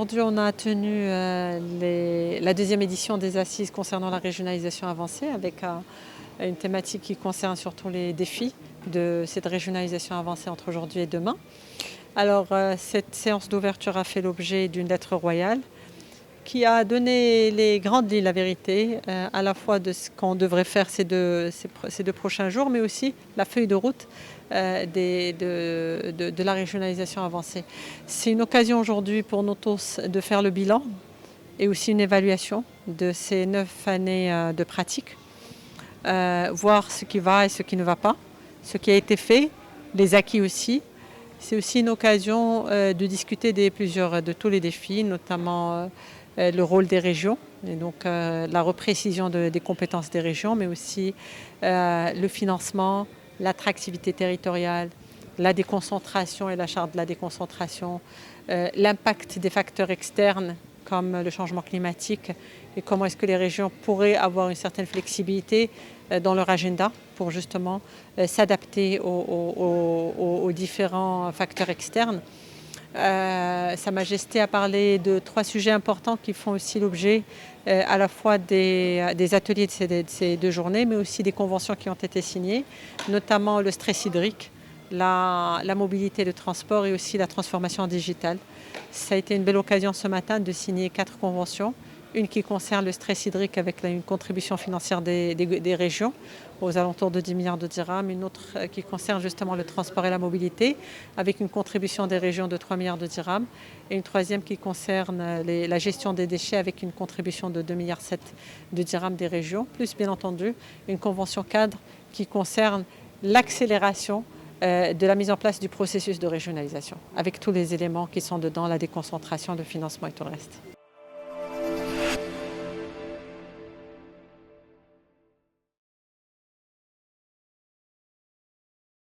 aujourd'hui, on a tenu la deuxième édition des assises concernant la régionalisation avancée avec une thématique qui concerne surtout les défis de cette régionalisation avancée entre aujourd'hui et demain. Alors, cette séance d'ouverture a fait l'objet d'une lettre royale qui a donné les grandes lignes, la vérité, à la fois de ce qu'on devrait faire ces deux prochains jours, mais aussi la feuille de route de la régionalisation avancée. C'est une occasion aujourd'hui pour nous tous de faire le bilan et aussi une évaluation de ces 9 années de pratique, voir ce qui va et ce qui ne va pas, ce qui a été fait, les acquis aussi. C'est aussi une occasion de discuter de tous les défis, notamment le rôle des régions, et donc la reprécision des compétences des régions, mais aussi le financement, l'attractivité territoriale, la déconcentration et la charte de la déconcentration, l'impact des facteurs externes comme le changement climatique et comment est-ce que les régions pourraient avoir une certaine flexibilité dans leur agenda pour justement s'adapter aux différents facteurs externes. Sa Majesté a parlé de 3 sujets importants qui font aussi l'objet à la fois des ateliers de ces 2 journées, mais aussi des conventions qui ont été signées, notamment le stress hydrique, la mobilité, le transport et aussi la transformation digitale. Ça a été une belle occasion ce matin de signer 4 conventions. Une qui concerne le stress hydrique avec une contribution financière des régions aux alentours de 10 milliards de dirhams. Une autre qui concerne justement le transport et la mobilité avec une contribution des régions de 3 milliards de dirhams. Et une troisième qui concerne la gestion des déchets avec une contribution de 2,7 milliards de dirhams des régions. Plus bien entendu une convention cadre qui concerne l'accélération de la mise en place du processus de régionalisation avec tous les éléments qui sont dedans, la déconcentration, le financement et tout le reste.